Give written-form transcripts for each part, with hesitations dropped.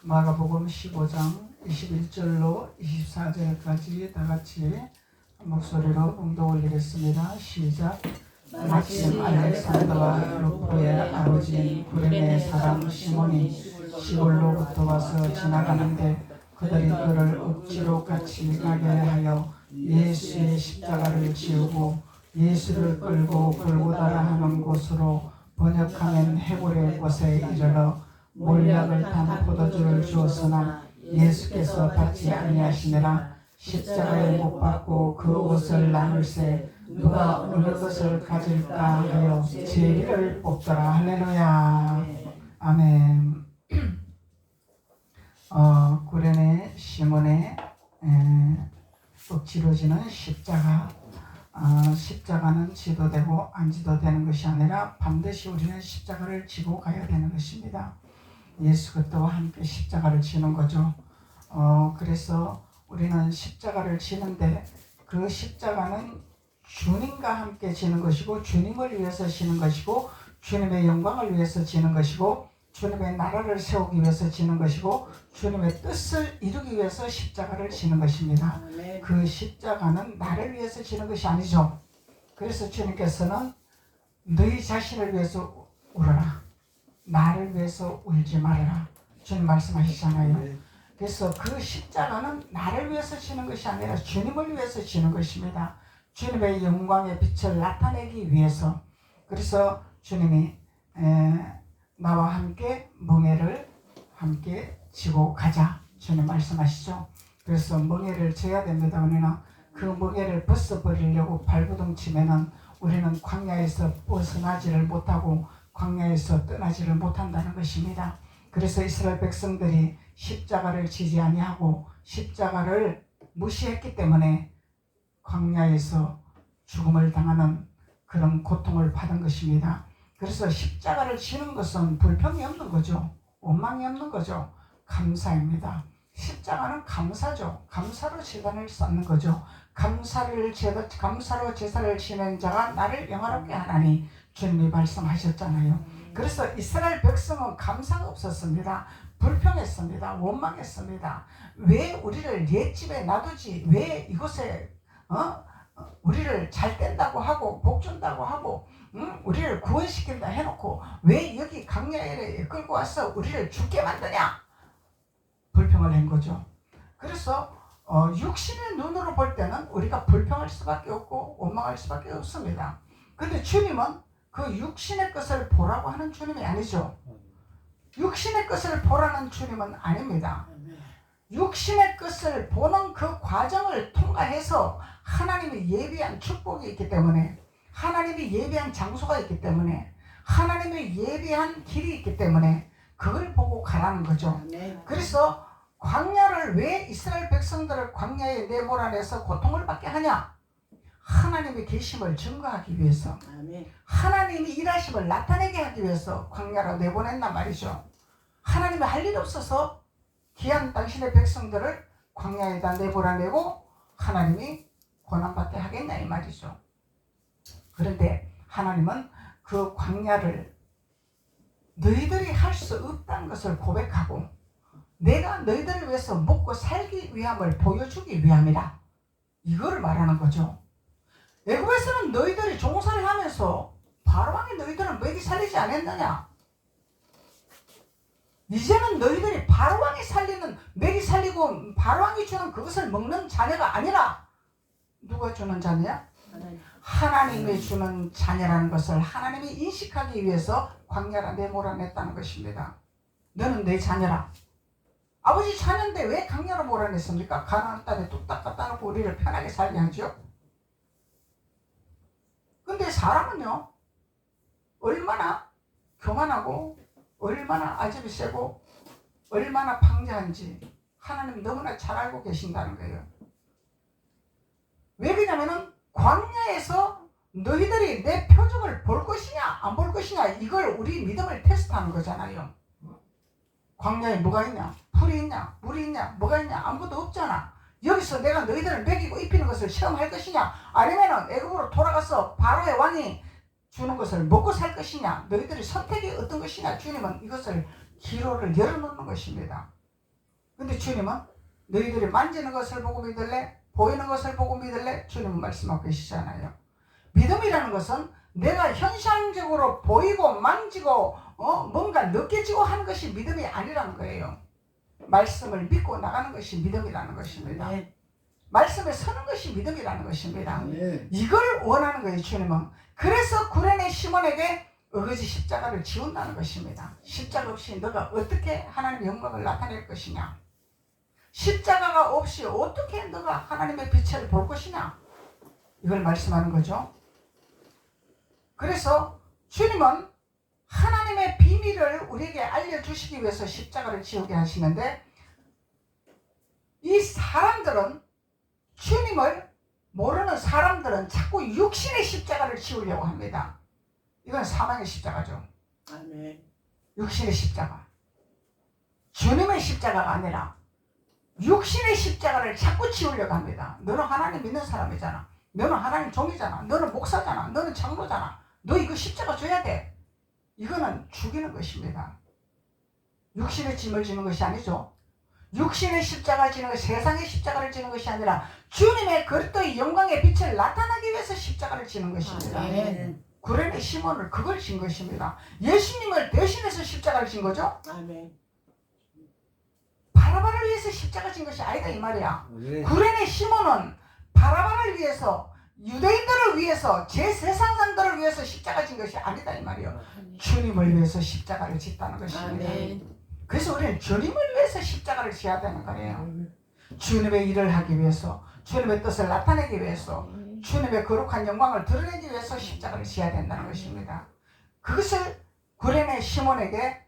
마가복음 15장 21절로 24절까지 다 같이 목소리로 봉독 올리겠습니다. 시작. 마침 알렉산더와 루포의 아버지인 구레네 사람 시몬이 시골로부터 와서 지나가는데 그들이 그를 억지로 같이 가게 하여 예수의 십자가를 지우고 예수를 끌고 골고다라 하는 곳으로 번역하면 해골의 곳에 이르러 몰약을 탄 포도주를 주었으나 예수께서 받지 아니하시니라. 십자가에 못 박고 그 옷을 나눌세 누가 어느 것을 가질까 하여 제비를 뽑더라. 할렐루야. 아멘. 구레네 시몬의 억지로 지는 십자가. 십자가는 지도되고 안 지도되는 것이 아니라 반드시 우리는 십자가를 지고 가야 되는 것입니다. 예수 그리스도와 함께 십자가를 지는 거죠. 그래서 우리는 십자가를 지는데 그 십자가는 주님과 함께 지는 것이고 주님을 위해서 지는 것이고 주님의 영광을 위해서 지는 것이고 주님의 나라를 세우기 위해서 지는 것이고 주님의 뜻을 이루기 위해서 십자가를 지는 것입니다. 그 십자가는 나를 위해서 지는 것이 아니죠. 그래서 주님께서는 너희 자신을 위해서 울어라. 나를 위해서 울지 말아라. 주님 말씀하시잖아요. 그래서 그 십자가는 나를 위해서 지는 것이 아니라 주님을 위해서 지는 것입니다. 주님의 영광의 빛을 나타내기 위해서. 그래서 주님이 나와 함께 멍에를 함께 지고 가자. 주님 말씀하시죠. 그래서 멍에를 져야 됩니다. 우리는 그 멍에를 벗어버리려고 발버둥 치면은 우리는 광야에서 벗어나지를 못하고 광야에서 떠나지를 못한다는 것입니다. 그래서 이스라엘 백성들이 십자가를 지지 아니하고 십자가를 무시했기 때문에 광야에서 죽음을 당하는 그런 고통을 받은 것입니다. 그래서 십자가를 지는 것은 불평이 없는 거죠. 원망이 없는 거죠. 감사입니다. 십자가는 감사죠. 감사로 제단을 쌓는 거죠. 감사로 제사를 지낸 자가 나를 영화롭게 하나니 주님이 말씀하셨잖아요. 그래서 이스라엘 백성은 감사가 없었습니다. 불평했습니다. 원망했습니다. 왜 우리를 옛집에 놔두지? 왜 이곳에 우리를 잘 뗀다고 하고 복 준다고 하고 우리를 구원시킨다 해놓고 왜 여기 광야에 끌고 와서 우리를 죽게 만드냐? 불평을 한 거죠. 그래서 육신의 눈으로 볼 때는 우리가 불평할 수밖에 없고 원망할 수밖에 없습니다. 근데 주님은 그 육신의 것을 보라고 하는 주님이 아니죠. 육신의 것을 보라는 주님은 아닙니다. 육신의 것을 보는 그 과정을 통과해서 하나님이 예비한 축복이 있기 때문에 하나님이 예비한 장소가 있기 때문에 하나님이 예비한 길이 있기 때문에 그걸 보고 가라는 거죠. 그래서 광야를 왜 이스라엘 백성들을 광야에 내몰아내서 고통을 받게 하냐? 하나님의 계심을 증거하기 위해서 하나님이 일하심을 나타내게 하기 위해서 광야로 내보냈단 말이죠. 하나님이 할 일 없어서 귀한 당신의 백성들을 광야에다 내몰아내고 하나님이 고난받게 하겠냐 이 말이죠. 그런데 하나님은 그 광야를 너희들이 할 수 없다는 것을 고백하고 내가 너희들을 위해서 먹고 살기 위함을 보여주기 위함이라 이거를 말하는 거죠. 애굽에서는 너희들이 종살이를 하면서 바로왕이 너희들을 먹이 살리지 않았느냐? 이제는 너희들이 바로왕이 살리는 먹이 살리고 바로왕이 주는 그것을 먹는 자녀가 아니라 누가 주는 자녀야? 하나님이 주는 자녀라는 것을 하나님이 인식하기 위해서 광야라 내몰아냈다는 것입니다. 너는 내 자녀라. 아버지 자녀인데 왜 광야로 몰아냈습니까? 가나안 땅에 뚝딱 갖다 놓고 우리를 편하게 살게 하죠. 근데 사람은요 얼마나 교만하고 얼마나 아집이 세고 얼마나 방자한지 하나님 너무나 잘 알고 계신다는 거예요. 왜 그러냐면은 광야에서 너희들이 내 표적을 볼 것이냐 안 볼 것이냐 이걸 우리 믿음을 테스트하는 거잖아요. 광야에 뭐가 있냐? 풀이 있냐? 물이 있냐? 뭐가 있냐? 아무것도 없잖아. 여기서 내가 너희들을 먹이고 입히는 것을 시험할 것이냐? 아니면은 애굽으로 돌아가서 바로의 왕이 주는 것을 먹고 살 것이냐? 너희들의 선택이 어떤 것이냐? 주님은 이것을 기로를 열어놓는 것입니다. 근데 주님은 너희들이 만지는 것을 보고 믿을래? 보이는 것을 보고 믿을래? 주님은 말씀하고 계시잖아요. 믿음이라는 것은 내가 현상적으로 보이고 만지고 뭔가 느껴지고 하는 것이 믿음이 아니라는 거예요. 말씀을 믿고 나가는 것이 믿음이라는 것입니다. 네. 말씀에 서는 것이 믿음이라는 것입니다. 네. 이걸 원하는 거예요, 주님은. 그래서 구레네 시몬에게 어거지 십자가를 지운다는 것입니다. 십자가 없이 너가 어떻게 하나님의 영광을 나타낼 것이냐? 십자가가 없이 어떻게 너가 하나님의 빛을 볼 것이냐? 이걸 말씀하는 거죠. 그래서 주님은 하나님의 비밀을 우리에게 알려주시기 위해서 십자가를 지우게 하시는데, 이 사람들은, 주님을 모르는 사람들은 자꾸 육신의 십자가를 지우려고 합니다. 이건 사망의 십자가죠. 아멘. 육신의 십자가. 주님의 십자가가 아니라 육신의 십자가를 자꾸 지우려고 합니다. 너는 하나님 믿는 사람이잖아. 너는 하나님 종이잖아. 너는 목사잖아. 너는 장로잖아. 너 이거 십자가 줘야 돼. 이거는 죽이는 것입니다. 육신의 짐을 지는 것이 아니죠. 육신의 십자가 지는 것, 세상의 십자가를 지는 것이 아니라 주님의 그리스도의 영광의 빛을 나타나기 위해서 십자가를 지는 것입니다. 아멘. 구레네 시몬을 그걸 진 것입니다. 예수님을 대신해서 십자가를 진 거죠. 아멘. 바라바를 위해서 십자가 진 것이 아니다 이 말이야. 네. 구레네 시몬은 바라바를 위해서, 유대인들을 위해서, 제 세상상들을 위해서 십자가 진 것이 아니다 이 말이요. 주님을 위해서 십자가를 짓다는 것입니다. 아멘. 그래서 우리는 주님을 위해서 십자가를 지어야 되는 거예요. 주님의 일을 하기 위해서, 주님의 뜻을 나타내기 위해서, 주님의 거룩한 영광을 드러내기 위해서 십자가를 지어야 된다는 것입니다. 그것을 구레네 시몬에게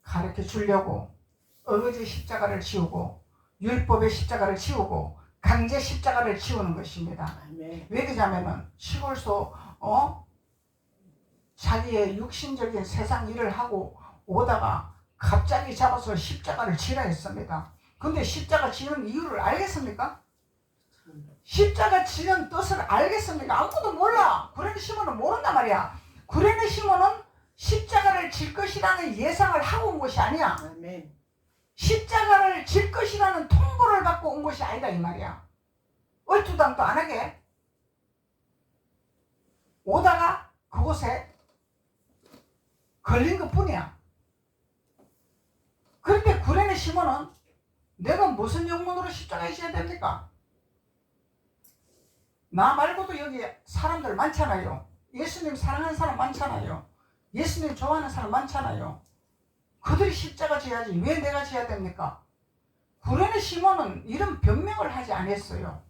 가르쳐 주려고 어거지 십자가를 지우고 율법의 십자가를 지우고 강제 십자가를 지우는 것입니다. 아멘. 왜 그러냐면은 시골서 자기의 육신적인 세상 일을 하고 오다가 갑자기 잡아서 십자가를 지라 했습니다. 근데 십자가 지는 이유를 알겠습니까? 십자가 지는 뜻을 알겠습니까? 아무도 몰라. 구레네 시몬은 모른단 말이야. 구레네 시몬은 십자가를 질 것이라는 예상을 하고 온 것이 아니야. 아멘. 십자가를 질 것이라는 통보를 받고 온 것이 아니다 이 말이야. 얼토당토 안 하게 오다가 그곳에 걸린 것 뿐이야. 그런데 구레네 시몬은 내가 무슨 영문으로 십자가에 지어야 됩니까? 나 말고도 여기 사람들 많잖아요. 예수님 사랑하는 사람 많잖아요. 예수님 좋아하는 사람 많잖아요. 그들이 십자가 지어야지 왜 내가 지어야 됩니까? 구레네 시몬은 이런 변명을 하지 않았어요.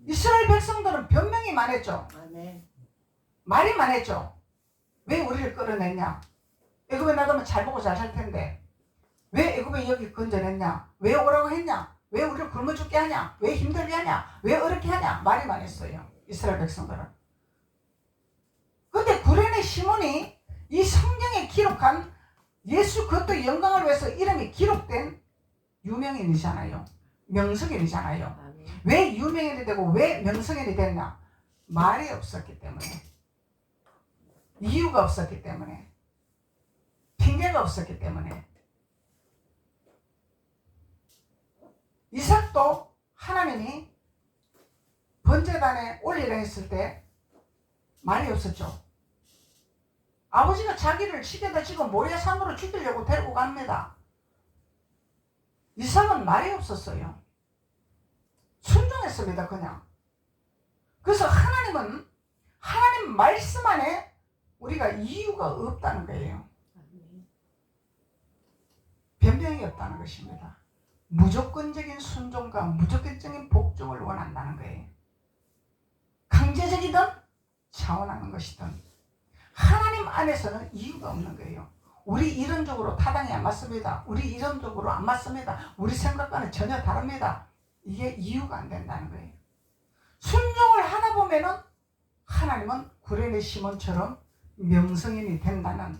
이스라엘 백성들은 변명이 많았죠. 아멘. 말이 많았죠. 왜 우리를 끌어냈냐? 애굽에 놔두면 잘 보고 잘 살 텐데 왜 애굽에 여기 건져냈냐? 왜 오라고 했냐? 왜 우리를 굶어 죽게 하냐? 왜 힘들게 하냐? 왜 어렵게 하냐? 말이 많았어요. 이스라엘 백성들은. 그런데 구레네 시몬이 이 성경에 기록한 예수 그리스도의 영광을 위해서 이름이 기록된 유명인이잖아요. 명성인이잖아요. 아멘. 왜 유명인이 되고 왜 명성인이 됐냐? 말이 없었기 때문에, 이유가 없었기 때문에, 핑계가 없었기 때문에. 이삭도 하나님이 번제단에 올리라 했을 때 말이 없었죠. 아버지가 자기를 집에다 지금 모리아산으로 죽이려고 데리고 갑니다. 이삭은 말이 없었어요. 순종했습니다 그냥. 그래서 하나님은 하나님 말씀 안에 우리가 이유가 없다는 거예요. 변명이 없다는 것입니다. 무조건적인 순종과 무조건적인 복종을 원한다는 거예요. 강제적이든 차원하는 것이든 하나님 안에서는 이유가 없는 거예요. 우리 이론적으로 타당이 안 맞습니다. 우리 이론적으로 안 맞습니다. 우리 생각과는 전혀 다릅니다. 이게 이유가 안 된다는 거예요. 순종을 하다 보면은 하나님은 구레네 시몬처럼 명성인이 된다는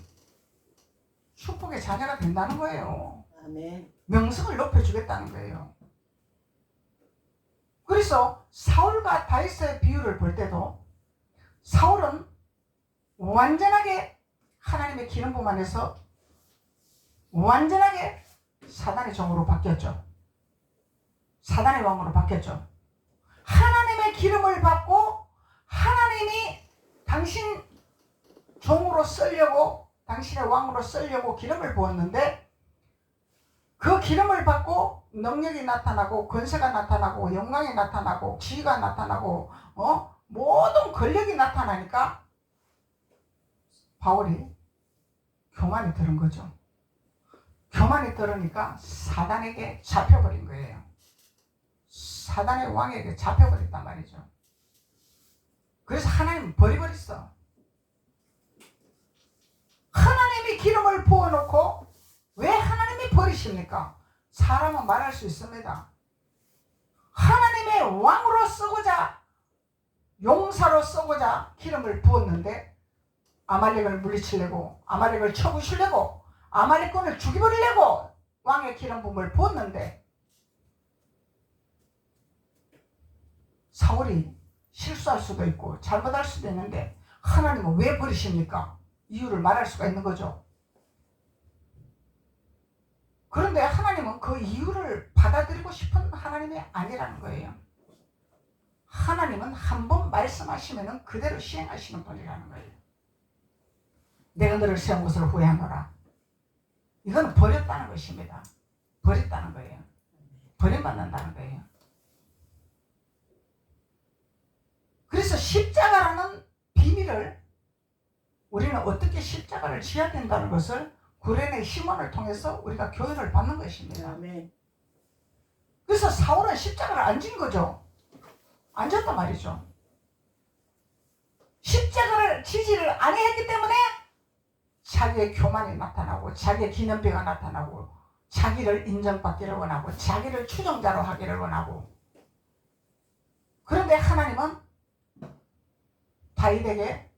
축복의 자녀가 된다는 거예요. 아멘. 명성을 높여주겠다는 거예요. 그래서 사울과 다윗의 비유를 볼 때도 사울은 완전하게 하나님의 기름 부음 안에서 완전하게 사단의 종으로 바뀌었죠. 사단의 왕으로 바뀌었죠. 하나님의 기름을 받고 하나님이 당신 종으로 쓰려고, 당신의 왕으로 쓰려고 기름을 부었는데, 그 기름을 받고 능력이 나타나고 권세가 나타나고 영광이 나타나고 지위가 나타나고 모든 권력이 나타나니까 바울이 교만이 들은 거죠. 교만이 들으니까 사단에게 잡혀버린 거예요. 사단의 왕에게 잡혀버렸단 말이죠. 그래서 하나님 버려버렸어. 하나님이 기름을 부어놓고 왜 하나님이 버리십니까? 사람은 말할 수 있습니다. 하나님의 왕으로 쓰고자, 용사로 쓰고자 기름을 부었는데 아말렉을 물리치려고, 아말렉을 쳐부시려고, 아말렉군을 죽여버리려고 왕의 기름 부음을 부었는데, 사울이 실수할 수도 있고 잘못할 수도 있는데 하나님은 왜 버리십니까? 이유를 말할 수가 있는 거죠. 그런데 하나님은 그 이유를 받아들이고 싶은 하나님이 아니라는 거예요. 하나님은 한 번 말씀하시면 그대로 시행하시는 분이라는 거예요. 내가 너를 세운 것을 후회하노라. 이건 버렸다는 것입니다. 버렸다는 거예요. 버림받는다는 거예요. 그래서 십자가라는 비밀을, 우리는 어떻게 십자가를 지어야 된다는 것을 구레네 시몬을 통해서 우리가 교육을 받는 것입니다. 아멘. 그래서 사울은 십자가를 안 진 거죠. 안 졌단 말이죠. 십자가를 지지를 안 했기 때문에 자기의 교만이 나타나고, 자기의 기념비가 나타나고, 자기를 인정받기를 원하고, 자기를 추종자로 하기를 원하고. 그런데 하나님은 다윗에게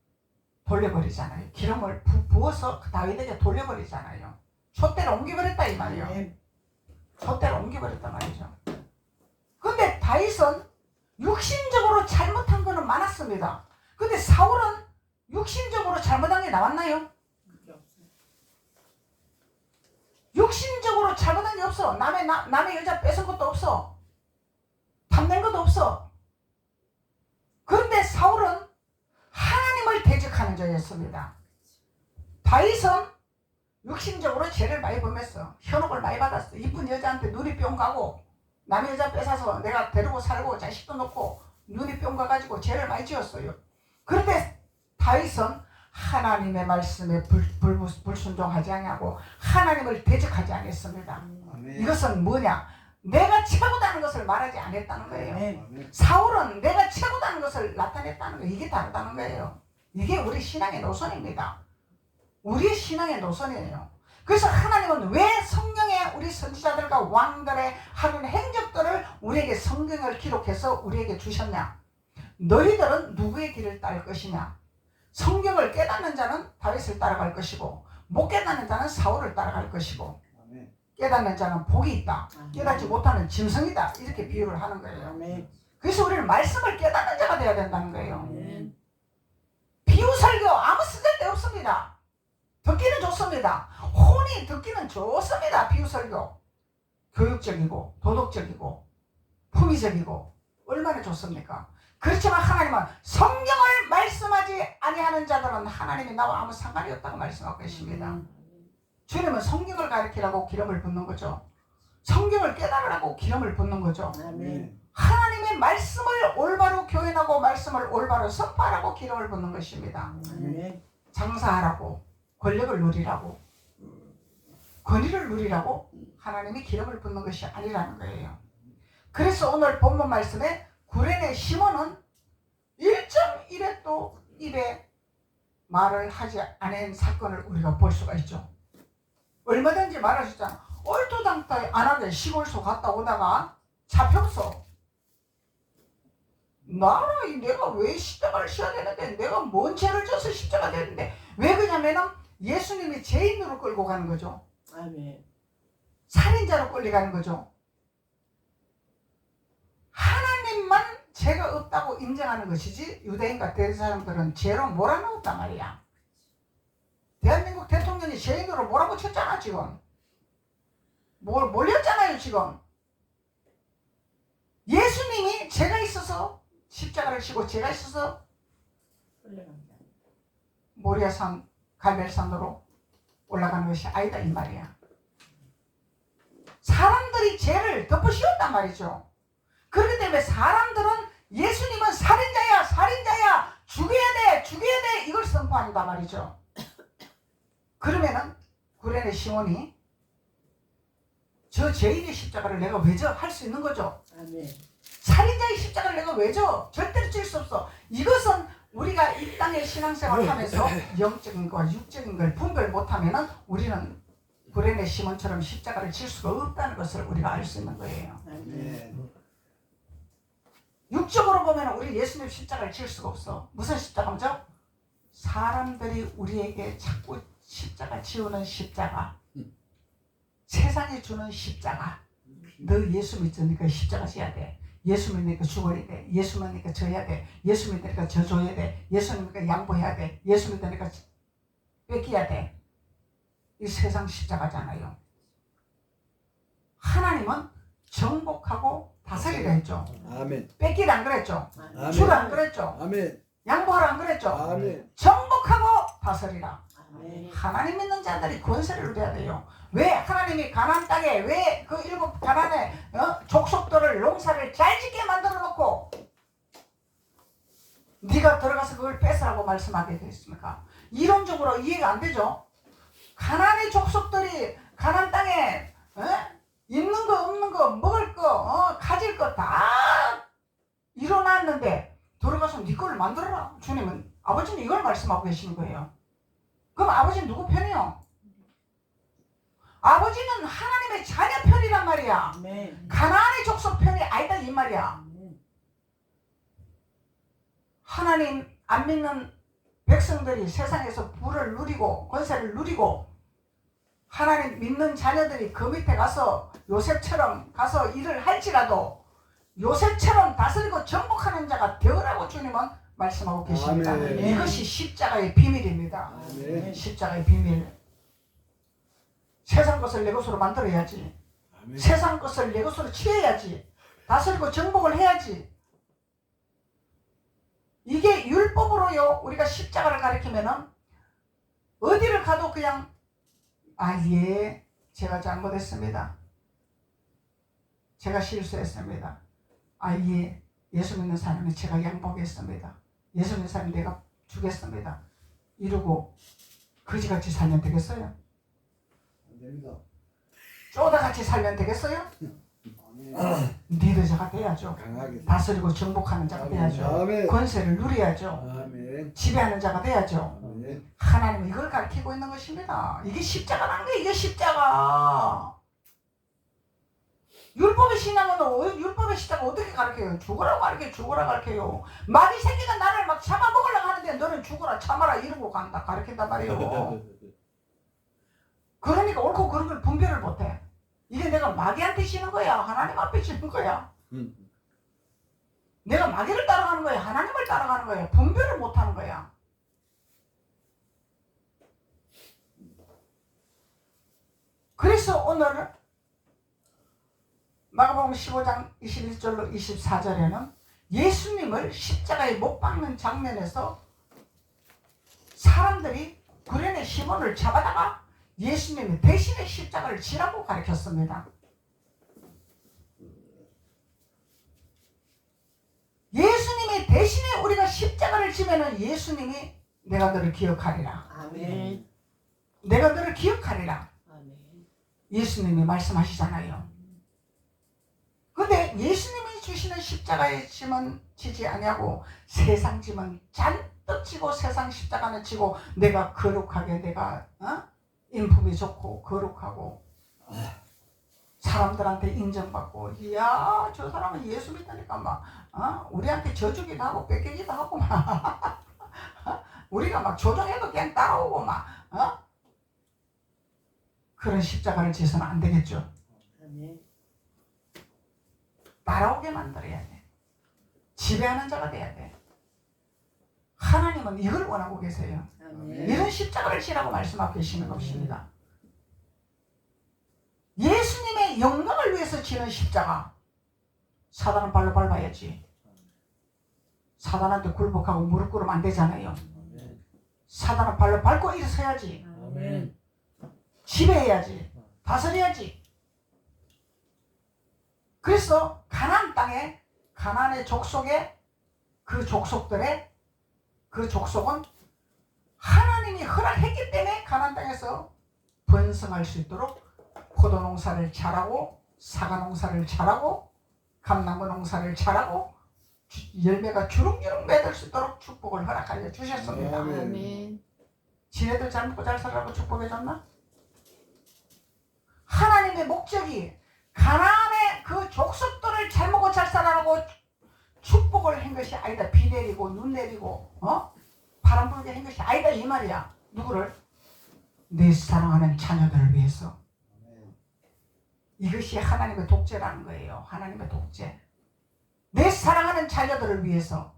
돌려버리잖아요. 기름을 부어서 다윗에게 돌려버리잖아요. 촛대를 옮겨버렸다 이 말이에요. 촛대를 옮겨버렸단 말이죠. 그런데 다윗은 육신적으로 잘못한 거는 많았습니다. 근데 사울은 육신적으로 잘못한 게 나왔나요? 육신적으로 잘못한 게 없어. 남의 여자 뺏은 것도 없어. 탐낸 것도 없어. 그런데 사울은 하나님을 대적하는 자였습니다. 다윗은 육신적으로 죄를 많이 범했어. 현혹을 많이 받았어. 이쁜 여자한테 눈이 뿅 가고, 남의 여자 뺏어서 내가 데리고 살고 자식도 놓고 눈이 뿅 가가지고 죄를 많이 지었어요. 그런데 다윗은 하나님의 말씀에 불순종하지 아니하고 하나님을 대적하지 않았습니다. 아멘. 이것은 뭐냐? 내가 최고다는 것을 말하지 않았다는 거예요. 아멘. 사울은 내가 최고다는 것을 나타냈다는 거예요. 이게 다르다는 거예요. 이게 우리 신앙의 노선입니다. 우리의 신앙의 노선이에요. 그래서 하나님은 왜 성경에 우리 선지자들과 왕들의 하는 행적들을 우리에게 성경을 기록해서 우리에게 주셨냐? 너희들은 누구의 길을 따를 것이냐? 성경을 깨닫는 자는 다윗을 따라갈 것이고, 못 깨닫는 자는 사울을 따라갈 것이고, 아멘. 깨닫는 자는 복이 있다, 깨닫지 못하는 짐승이다, 이렇게 비유를 하는 거예요. 아멘. 그래서 우리는 말씀을 깨닫는 자가 되어야 된다는 거예요. 아멘. 비유 설교 아무 쓰잘데 없습니다. 듣기는 좋습니다. 혼이 듣기는 좋습니다. 비유 설교 교육적이고 도덕적이고 품위적이고 얼마나 좋습니까? 그렇지만 하나님은 성경을 말씀하지 아니하는 자들은 하나님이 나와 아무 상관이 없다고 말씀하고 계십니다. 주님은 성경을 가르치라고 기름을 붓는 거죠. 성경을 깨달으라고 기름을 붓는 거죠. 아멘. 하나님의 말씀을 올바로 교인하고 말씀을 올바로 선포하라고 기름을 붓는 것입니다. 아멘. 장사하라고, 권력을 누리라고, 권위를 누리라고 하나님이 기름을 붓는 것이 아니라는 거예요. 그래서 오늘 본문 말씀에 구레네 시몬은 1.1회 입에 말을 하지 않은 사건을 우리가 볼 수가 있죠. 얼마든지 말하셨잖아. 얼토당토 안 하게 시골서 갔다 오다가 잡혔어. 내가 왜 십자가를 씌워야 되는데, 내가 뭔 죄를 져서 십자가 되는데, 왜 그러냐면은 예수님이 죄인으로 끌고 가는 거죠. 아멘. 살인자로 끌려가는 거죠. 하나님만 죄가 없다고 인정하는 것이지 유대인과 대리 사람들은 죄로 몰아넣었단 말이야. 대한민국 대통령이 죄인으로 몰아붙였잖아 지금. 몰렸잖아요 지금. 예수님이 제가 있어서 십자가를 지고 제가 있어서 모리아산 갈멜산으로 올라가는 것이 아니다 이 말이야. 사람들이 죄를 덮어씌웠단 말이죠. 그렇기 때문에 사람들은 예수님은 살인자야 죽여야 돼 이걸 선포한단 말이죠. 그러면은 구레네 시몬이 저 죄인의 십자가를 내가 왜 져? 할 수 있는 거죠. 아멘. 살인자의 십자가를 내가 왜 져? 절대로 질 수 없어. 이것은 우리가 이 땅의 신앙생활을 하면서 영적인 것과 육적인 걸 분별 못하면은 우리는 구레네 시몬처럼 십자가를 질 수가 없다는 것을 우리가 알 수 있는 거예요. 아멘. 육적으로 보면 우리 예수님 십자가를 질 수가 없어. 무슨 십자가죠? 사람들이 우리에게 자꾸 십자가 지우는 십자가, 세상이 주는 십자가. 너 예수 믿으니까 십자가 지어야 돼. 예수 믿으니까 죽어야 돼. 예수 믿으니까 져야 돼. 예수 믿으니까 져줘야 돼. 예수 믿으니까 양보해야 돼. 예수 믿으니까 뺏겨야 돼. 이 세상 십자가잖아요. 하나님은 정복하고 다스리라 했죠. 아멘. 뺏기라 안 그랬죠. 아멘. 주라 안 그랬죠. 아멘. 양보하라 안 그랬죠. 아멘. 정복하고 다스리라. 아멘. 하나님 믿는 자들이 권세를 누려야 돼요. 왜 하나님이 가나안 땅에 왜 그 7 가나안의 족속들을 농사를 잘 짓게 만들어 놓고 네가 들어가서 그걸 뺏으라고 말씀하게 되었습니까? 이론적으로 이해가 안 되죠. 가나안의 족속들이 가나안 땅에 있는 거 없는 거 먹을 거 가질 거 다 일어났는데 들어가서 네 거를 만들어라. 주님은 아버지는 이걸 말씀하고 계시는 거예요. 그럼 아버지는 누구 편이요? 아버지는 하나님의 자녀 편이란 말이야. 아멘. 가나안의 족속 편이 아니다 이 말이야. 아멘. 하나님 안 믿는 백성들이 세상에서 부를 누리고 권세를 누리고 하나님 믿는 자녀들이 그 밑에 가서 요셉처럼 가서 일을 할지라도 요셉처럼 다스리고 정복하는 자가 되으라고 주님은 말씀하고 계십니다. 아멘. 이것이 십자가의 비밀입니다. 아멘. 십자가의 비밀. 세상 것을 내 것으로 만들어야지. 아멘. 세상 것을 내 것으로 취해야지. 다스리고 정복을 해야지. 이게 율법으로요. 우리가 십자가를 가리키면은 어디를 가도 그냥 예, 제가 잘못했습니다. 제가 실수했습니다. 예, 예수 믿는 사람이 제가 양보하겠습니다. 예수 믿는 사람이 내가 주겠습니다. 이러고 거지같이 살면 되겠어요? 안 됩니다. 쪼다같이 살면 되겠어요? 아멘. 리더자가 돼야죠. 강하게. 다스리고 정복하는 자가 돼야죠. 아멘. 권세를 누려야죠. 아멘. 지배하는 자가 돼야죠. 아멘. 하나님은 이걸 가르치고 있는 것입니다. 이게 십자가라는 거예요. 이게 십자가. 율법의 신앙은 율법의 십자가 어떻게 가르쳐요? 죽으라고 가르쳐요. 죽으라고 가르쳐요. 마귀 새끼가 나를 막 잡아먹으려고 하는데 너는 죽어라 참아라 이러고 간다 가르친단 말이에요. 그러니까 옳고 그런 걸 분별을 못해. 이게 내가 마귀한테 지는 거야? 하나님 앞에 지는 거야? 내가 마귀를 따라가는 거야? 하나님을 따라가는 거야? 분별을 못하는 거야. 그래서 오늘 마가복음 15장 21절로 24절에는 예수님을 십자가에 못 박는 장면에서 사람들이 구레네 시몬을 잡아다가 예수님이 대신에 십자가를 지라고 가르쳤습니다. 예수님이 대신에 우리가 십자가를 지면은 예수님이 내가 너를 기억하리라. 아멘. 내가 너를 기억하리라. 아멘. 예수님이 말씀하시잖아요. 근데 예수님이 주시는 십자가의 짐은 지지 아니하고 세상 짐은 잔뜩 지고 세상 십자가는 지고 내가 거룩하게 내가 인품이 좋고 거룩하고 사람들한테 인정받고 이야 저 사람은 예수 믿다니까 막 우리한테 져주기도 하고 뺏기기도 하고 막 우리가 막 조종해도 그냥 따라오고 막 그런 십자가를 지어서는 안 되겠죠. 아멘. 따라오게 만들어야 돼. 지배하는 자가 돼야 돼. 하나님은 이걸 원하고 계세요. 아멘. 이런 십자가를 지라고 말씀하고 계시는 것입니다. 예수님의 하나님의 영광을 위해서 지는 십자가. 사단은 발로 밟아야지. 사단한테 굴복하고 무릎 꿇으면 안 되잖아요. 아멘. 사단은 발로 밟고 일어서야지. 아멘. 지배해야지. 다스려야지. 그래서 가나안 땅에 가나안의 족속의 그 족속들의 그 족속은 하나님이 허락했기 때문에 가나안 땅에서 번성할 수 있도록 포도 농사를 잘하고 사과 농사를 잘하고 감나무 농사를 잘하고 열매가 주렁주렁 맺을 수 있도록 축복을 허락하여 주셨습니다. 아멘. 아멘. 지네들 잘 먹고 잘 살라고 축복해 줬나? 하나님의 목적이 가나안의 그 족속들을 잘 먹고 잘 살라고 축복을 한 것이 아니다. 비 내리고 눈 내리고 바람 불게 한 것이 아니다 이 말이야. 누구를? 내 사랑하는 자녀들을 위해서. 아멘. 이것이 하나님의 독재라는 거예요. 하나님의 독재. 내 사랑하는 자녀들을 위해서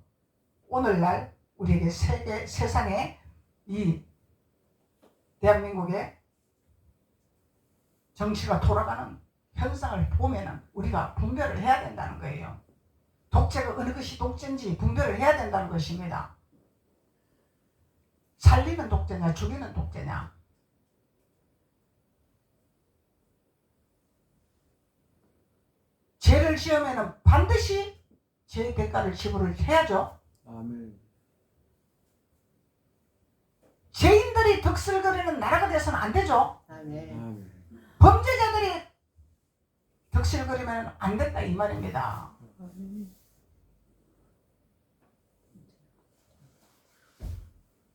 오늘날 우리에게 세상에 이 대한민국의 정치가 돌아가는 현상을 보면은 우리가 분별을 해야 된다는 거예요. 독재가 어느 것이 독재인지 분별을 해야 된다는 것입니다. 살리는 독재냐 죽이는 독재냐. 죄를 지으면 반드시 죄의 대가를 지불을 해야죠. 아멘. 죄인들이 득실거리는 나라가 돼서는 안 되죠. 아멘. 아멘. 범죄자들이 득실거리면 안 된다 이 말입니다.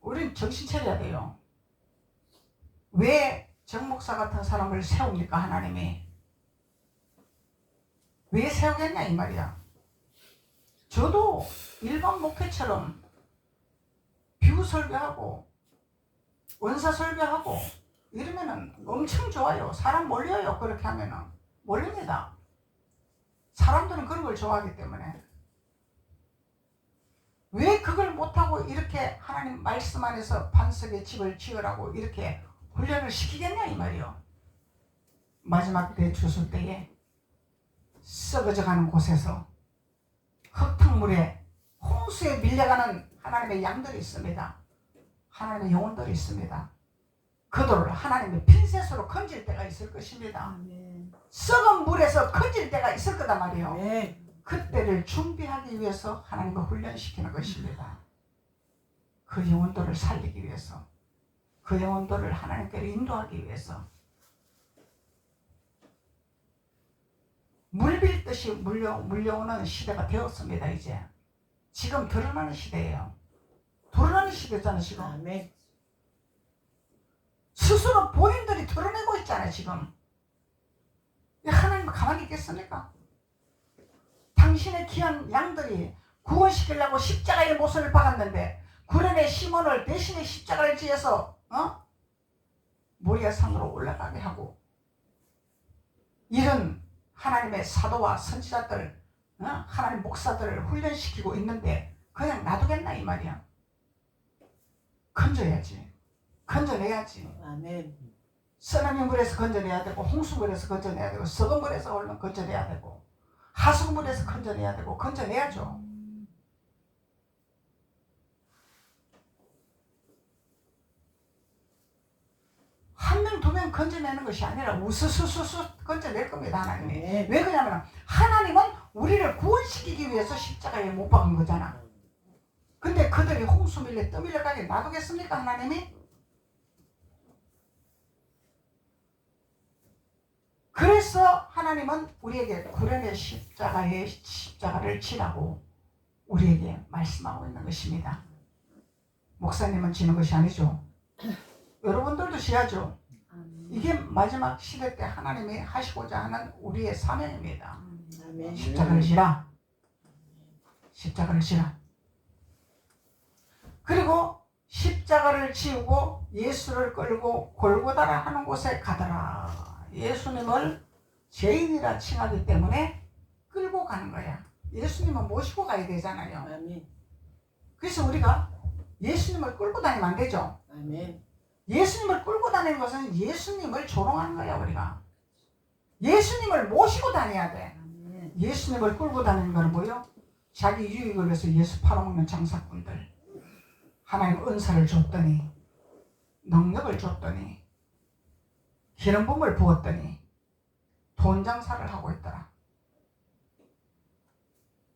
우린 정신 차려야 돼요. 왜 정목사 같은 사람을 세웁니까 하나님이? 왜 세우겠냐 이 말이야. 저도 일반 목회처럼 비유 설교하고 원사 설교하고 이러면은 엄청 좋아요. 사람 몰려요. 그렇게 하면은 몰립니다. 사람들은 그런 걸 좋아하기 때문에. 왜 그걸 못하고 이렇게 하나님 말씀 안에서 반석의 집을 지으라고 이렇게 훈련을 시키겠냐 이 말이요. 마지막 때 주술 때에 썩어져가는 곳에서 흙탕물에 홍수에 밀려가는 하나님의 양들이 있습니다. 하나님의 영혼들이 있습니다. 그들을 하나님의 핀셋으로 건질 때가 있을 것입니다. 아멘. 썩은 물에서 건질 때가 있을 거단 말이에요. 아멘. 그때를 준비하기 위해서 하나님을 훈련시키는 것입니다. 그 영혼들을 살리기 위해서, 그 영혼들을 하나님께로 인도하기 위해서. 물빌듯이 물려오는 시대가 되었습니다. 이제 지금 드러나는 시대예요. 드러나는 시대잖아요. 지금 아멘. 스스로 본인들이 드러내고 있잖아요. 지금 하나님 가만히 있겠습니까? 당신의 귀한 양들이 구원시키려고 십자가의 못을 박았는데 구련의 시몬을 대신에 십자가를 지어서 모리아 산으로 올라가게 하고, 이런 하나님의 사도와 선지자들, 하나님 목사들을 훈련시키고 있는데 그냥 놔두겠나 이 말이야. 건져야지. 건져내야지. 아멘. 쓰나미 물에서 건져내야 되고, 홍수물에서 건져내야 되고, 썩은 물에서 얼른 건져내야 되고, 하수물에서 건져내야 되고, 건져내야죠. 한 명, 두 명 건져내는 것이 아니라 우수수수수 건져낼 겁니다. 하나님이. 아멘. 왜 그러냐면 하나님은 우리를 구원시키기 위해서 십자가에 못 박은 거잖아. 근데 그들이 홍수 밀려 떠밀려가게 놔두겠습니까 하나님이? 그래서 하나님은 우리에게 구련의 십자가를 지라고 우리에게 말씀하고 있는 것입니다. 목사님은 지는 것이 아니죠. 여러분들도 지야죠. 이게 마지막 시대 때 하나님이 하시고자 하는 우리의 사명입니다. 아멘. 십자가를 지라. 십자가를 지라. 그리고 십자가를 지우고 예수를 끌고 골고다라 하는 곳에 가더라. 예수님을 죄인이라 칭하기 때문에 끌고 가는 거야. 예수님은 모시고 가야 되잖아요. 아멘. 그래서 우리가 예수님을 끌고 다니면 안 되죠. 아멘. 예수님을 끌고 다니는 것은 예수님을 조롱하는 거야. 우리가 예수님을 모시고 다녀야 돼. 아멘. 예수님을 끌고 다니는 거는 뭐요? 자기 유익을 위해서 예수 팔아먹는 장사꾼들. 하나님 은사를 줬더니, 능력을 줬더니, 기름 부음을 부었더니 돈 장사를 하고 있더라.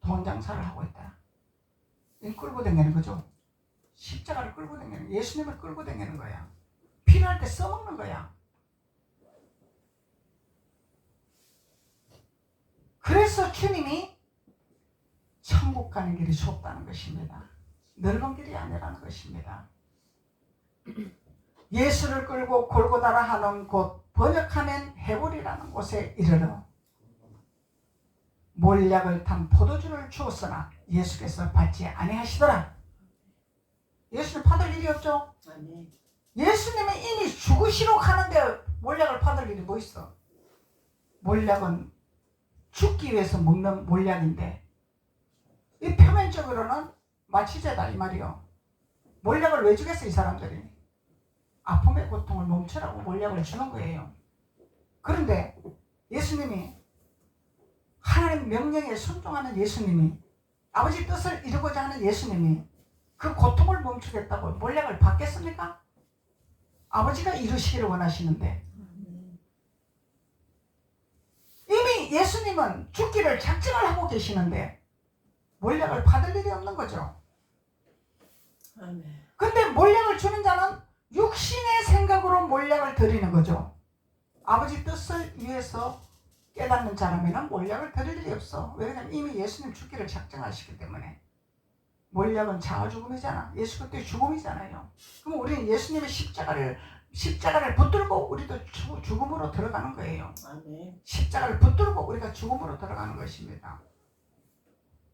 돈 장사를 하고 있더라. 이 끌고 다니는 거죠. 십자가를 끌고 다니는, 예수님을 끌고 다니는 거야. 필요할 때 써먹는 거야. 그래서 주님이 천국 가는 길이 좁다는 것입니다. 넓은 길이 아니라는 것입니다. 예수를 끌고 골고다라 하는 곳, 번역하면 해골이라는 곳에 이르러 몰약을 탄 포도주를 주었으나 예수께서 받지 아니하시더라. 예수님 받을 일이 없죠. 아멘. 예수님은 이미 죽으시러 가는데 몰약을 받을 일이 뭐 있어? 몰약은 죽기 위해서 먹는 몰약인데, 이 표면적으로는 마취제다 이 말이요. 몰약을 왜 주겠어 이 사람들이? 아픔의 고통을 멈추라고 몰약을 주는 거예요. 그런데 예수님이, 하나님 명령에 순종하는 예수님이, 아버지 뜻을 이루고자 하는 예수님이 그 고통을 멈추겠다고 몰약을 받겠습니까? 아버지가 이루시기를 원하시는데, 이미 예수님은 죽기를 작정을 하고 계시는데 몰약을 받을 일이 없는 거죠. 아멘. 근데 몰약을 주는 자는 육신의 생각으로 몰약을 드리는 거죠. 아버지 뜻을 위해서 깨닫는 자라면 몰약을 드릴 일이 없어. 왜냐하면 이미 예수님 죽기를 작정하시기 때문에. 몰약은 자아 죽음이잖아. 예수 그때 죽음이잖아요. 그럼 우리는 예수님의 십자가를 붙들고 우리도 죽음으로 들어가는 거예요. 아멘. 십자가를 붙들고 우리가 죽음으로 들어가는 것입니다.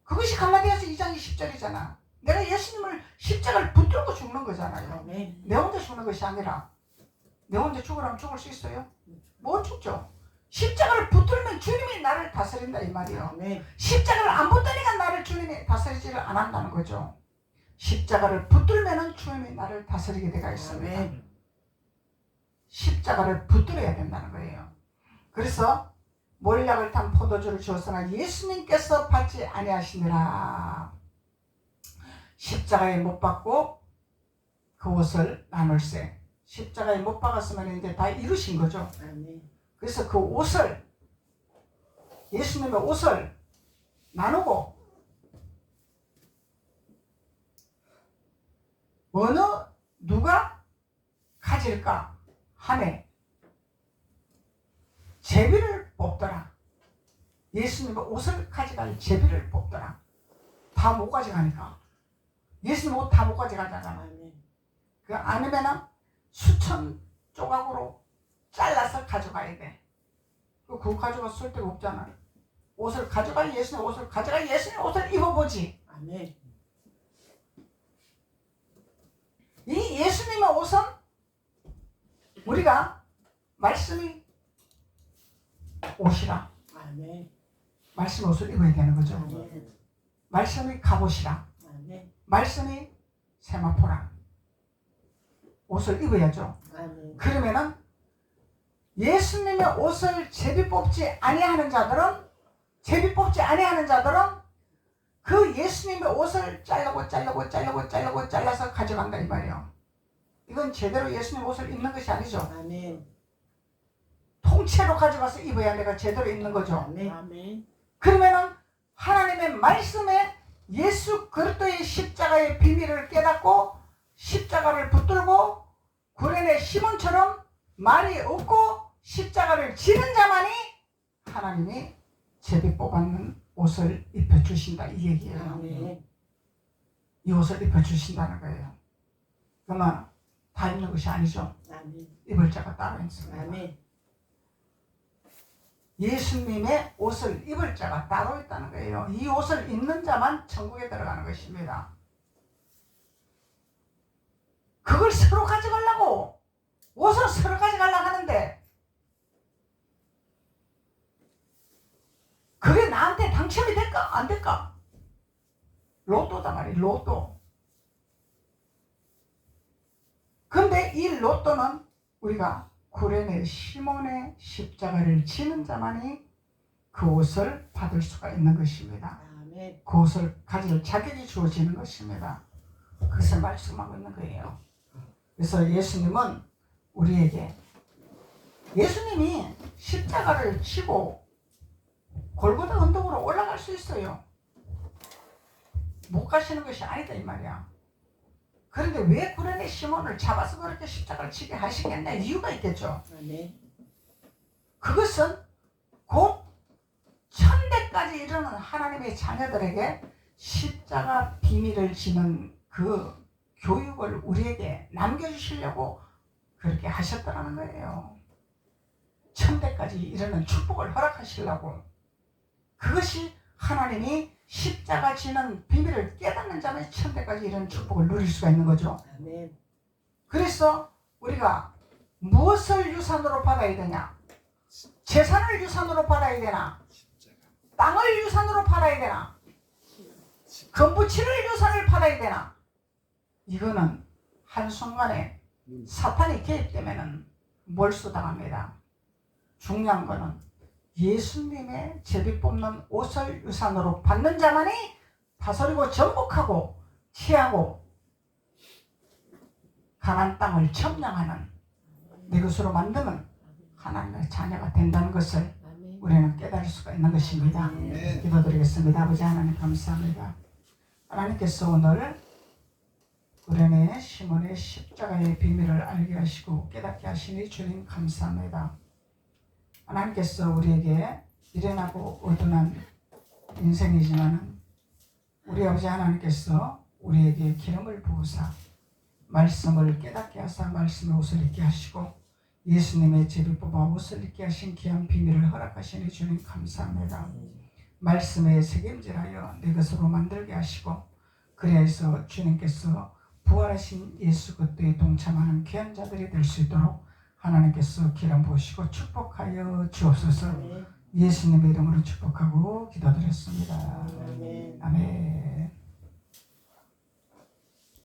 그것이 갈라디아서 2장 20절이잖아. 내가 예수님을 십자가를 붙들고 죽는 거잖아요. 아멘. 내 혼자 죽는 것이 아니라, 내 혼자 죽으라면 죽을 수 있어요? 못 죽죠. 십자가를 붙들면 주님이 나를 다스린다 이 말이에요. 아멘. 십자가를 안 붙드니까 나를 주님이 다스리지를 안 한다는 거죠. 십자가를 붙들면 주님이 나를 다스리게 되어 있습니다. 아멘. 십자가를 붙들어야 된다는 거예요. 그래서 몰약을 탄 포도주를 주었으나 예수님께서 받지 아니하시니라. 십자가에 못 박고 그 옷을 나눌세. 십자가에 못 박았으면 이제 다 이루신 거죠. 아멘. 그래서 그 옷을, 예수님의 옷을 나누고 어느 누가 가질까 하네 제비를 뽑더라. 예수님의 옷을 가져갈 제비를 뽑더라. 다 못 가져가니까. 예수님 옷 다 못 가져가잖아. 아멘. 그 아니면은 수천 조각으로 잘라서 가져가야 돼. 그거 가져가 쓸 데가 없잖아. 옷을 가져가, 예수님 옷을 가져가, 예수님 옷을 입어보지. 아멘. 이 예수님의 옷은 우리가 말씀이 옷이라. 아멘. 말씀 옷을 입어야 되는 거죠. 아멘. 말씀이 갑옷이라. 아멘. 말씀이 세마포라. 옷을 입어야죠. 아멘. 그러면은 예수님의 옷을 제비 뽑지 아니하는 자들은 그 예수님의 옷을 잘라서 가져간다 이 말이에요. 이건 제대로 예수님 옷을 입는 것이 아니죠. 아멘. 통째로 가져가서 입어야 내가 제대로 입는 거죠. 아멘. 아멘. 그러면은 하나님의 말씀에 예수 그리스도의 십자가의 비밀을 깨닫고 십자가를 붙들고 구레네 시몬처럼 말이 없고 십자가를 지는 자만이 하나님이 제비 뽑았는 옷을 입혀주신다 이 얘기예요. 아멘. 이 옷을 입혀주신다는 거예요. 그러면 다 입는 것이 아니죠. 아멘. 입을 자가 따로 있습니다. 아멘. 예수님의 옷을 입을 자가 따로 있다는 거예요. 이 옷을 입는 자만 천국에 들어가는 것입니다. 그걸 서로 가져가려고, 옷을 서로 가져가려고 하는데 그게 나한테 당첨이 될까 안 될까? 로또다 말이에요. 로또. 근데 이 로또는 우리가 구레네 시몬의 십자가를 지는 자만이 그 옷을 받을 수가 있는 것입니다. 아멘. 그 옷을 가질 자격이 주어지는 것입니다. 그것을 말씀하고 있는 거예요. 그래서 예수님은 우리에게, 예수님이 십자가를 지고 골고다 언덕으로 올라갈 수 있어요. 못 가시는 것이 아니다 이 말이야. 그런데 왜 구레네 시몬을 잡아서 그렇게 십자가를 지게 하시겠냐, 이유가 있겠죠. 아멘. 그것은 곧 천대까지 이르는 하나님의 자녀들에게 십자가 비밀을 지는 그 교육을 우리에게 남겨주시려고 그렇게 하셨다는 거예요. 천대까지 이르는 축복을 허락하시려고. 그것이 하나님이 십자가 지는 비밀을 깨닫는 자는 천대까지 이르는 축복을 누릴 수가 있는 거죠. 아멘. 그래서 우리가 무엇을 유산으로 받아야 되냐? 재산을 유산으로 받아야 되나? 땅을 유산으로 받아야 되나? 건부치를 유산을 받아야 되나? 이거는 한순간에 사탄이 개입되면 몰수당합니다. 중요한 거는 예수님의 제비 뽑는 옷을 유산으로 받는 자만이 다스리고 정복하고 취하고 가나안 땅을 점령하는 내 것으로 만드는 하나님의 자녀가 된다는 것을 아멘. 우리는 깨달을 수가 있는 것입니다. 아멘. 기도드리겠습니다. 아버지 하나님 감사합니다. 하나님께서 오늘 구레네 시몬의 십자가의 비밀을 알게 하시고 깨닫게 하시니 주님 감사합니다. 하나님께서 우리에게 미련하고 어두운 인생이지만 우리 아버지 하나님께서 우리에게 기름을 부으사 말씀을 깨닫게 하사 말씀의 옷을 입게 하시고 예수님의 제비 뽑아 옷을 입게 하신 귀한 비밀을 허락하시니 주님 감사합니다. 말씀에 책임질하여 내 것으로 만들게 하시고 그래서 주님께서 부활하신 예수 그리스도에 동참하는 귀한 자들이 될 수 있도록 하나님께서 기름 부으시고 축복하여 주옵소서. 아멘. 예수님의 이름으로 축복하고 기도드렸습니다. 아멘. 아멘.